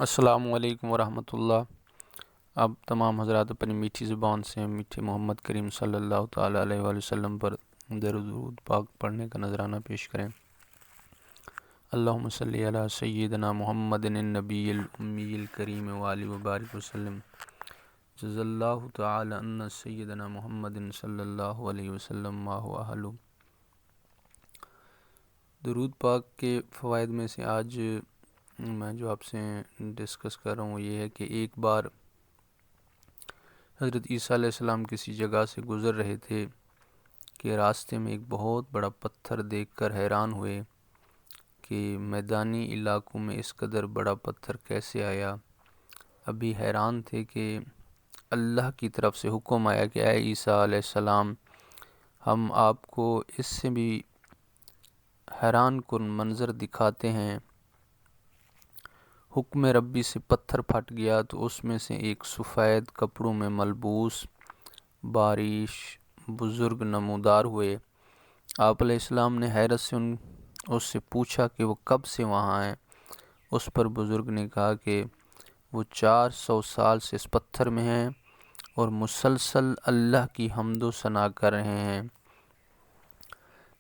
السلام علیکم ورحمۃ اللہ۔ اب تمام حضرات اپنی میٹھی زبان سے میٹھے محمد کریم صلی اللہ تعالیٰ علیہ وآلہ وسلم پر درود پاک پڑھنے کا نذرانہ پیش کریں۔ اللہم صلی علی سیدنا محمد النبی الامی الکریم وآلہ وبارک وسلم۔ جزا اللہ تعالی عنا سیدنا محمد صلی اللہ علیہ وسلم ما هو اہلہ۔ درود پاک کے فوائد میں سے آج میں جو آپ سے ڈسکس کر رہا ہوں وہ یہ ہے کہ ایک بار حضرت عیسیٰ علیہ السلام کسی جگہ سے گزر رہے تھے کہ راستے میں ایک بہت بڑا پتھر دیکھ کر حیران ہوئے کہ میدانی علاقوں میں اس قدر بڑا پتھر کیسے آیا۔ ابھی حیران تھے کہ اللہ کی طرف سے حکم آیا کہ اے عیسیٰ علیہ السلام، ہم آپ کو اس سے بھی حیران کن منظر دکھاتے ہیں۔ حکم ربی سے پتھر پھٹ گیا تو اس میں سے ایک سفید کپڑوں میں ملبوس بارش بزرگ نمودار ہوئے۔ آپ علیہ السلام نے حیرت سے اس سے پوچھا کہ وہ کب سے وہاں ہیں۔ اس پر بزرگ نے کہا کہ وہ 400 سال سے اس پتھر میں ہیں اور مسلسل اللہ کی حمد و ثنا کر رہے ہیں،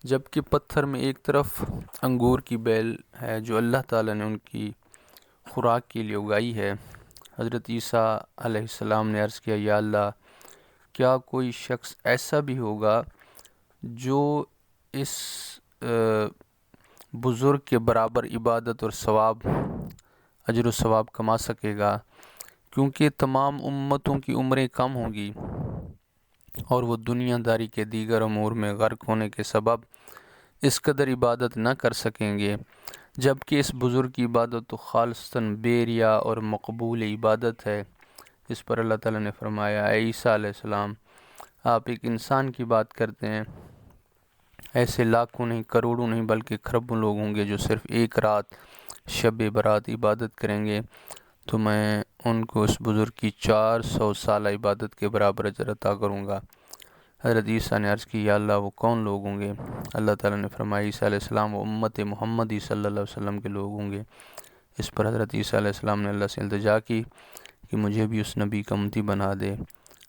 جبکہ پتھر میں ایک طرف انگور کی بیل ہے جو اللہ تعالیٰ نے ان کی خوراک کے لیے اگائی ہے۔ حضرت عیسیٰ علیہ السلام نے عرض کیا، یا اللہ، کیا کوئی شخص ایسا بھی ہوگا جو اس بزرگ کے برابر عبادت اور ثواب اجر و ثواب کما سکے گا؟ کیونکہ تمام امتوں کی عمریں کم ہوں گی اور وہ دنیا داری کے دیگر امور میں غرق ہونے کے سبب اس قدر عبادت نہ کر سکیں گے، جبکہ اس بزرگ کی عبادت تو خالصتاً بے ریا اور مقبول عبادت ہے۔ اس پر اللہ تعالیٰ نے فرمایا، اے عیسیٰ علیہ السلام، آپ ایک انسان کی بات کرتے ہیں، ایسے لاکھوں نہیں، کروڑوں نہیں، بلکہ کھربوں لوگ ہوں گے جو صرف ایک رات شب برات عبادت کریں گے، تو میں ان کو اس بزرگ کی 400 سالہ عبادت کے برابر اجر عطا کروں گا۔ حضرت عیسیٰ نے عرض کی، یا اللہ، وہ کون لوگ ہوں گے؟ اللہ تعالیٰ نے فرمایا، عیسیٰ علیہ السلام، وہ امت محمدی صلی اللہ علیہ وسلم کے لوگ ہوں گے۔ اس پر حضرت عیسیٰ علیہ السلام نے اللہ سے التجا کی کہ مجھے بھی اس نبی کا امتی بنا دے۔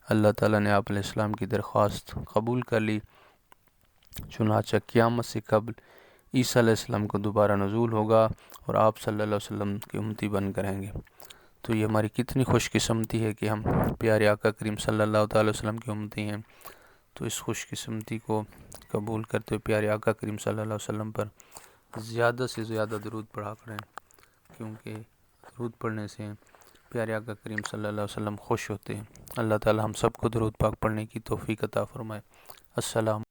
اللہ تعالیٰ نے آپ علیہ السلام کی درخواست قبول کر لی، چنانچہ قیامت سے قبل عیسیٰ علیہ السلام کو دوبارہ نزول ہوگا اور آپ صلی اللہ علیہ وسلم کے امتی بن کریں گے۔ تو یہ ہماری کتنی خوش قسمتی ہے کہ ہم پیارے آقا کریم صلی اللہ تعالی وسلم کے امتی ہیں۔ تو اس خوش قسمتی کو قبول کرتے ہوئے پیارے آقا کریم صلی اللہ علیہ وسلم پر زیادہ سے زیادہ درود پڑھا کریں، کیونکہ درود پڑھنے سے پیارے آقا کریم صلی اللہ علیہ وسلم خوش ہوتے ہیں۔ اللہ تعالی ہم سب کو درود پاک پڑھنے کی توفیق عطا فرمائے۔ السلام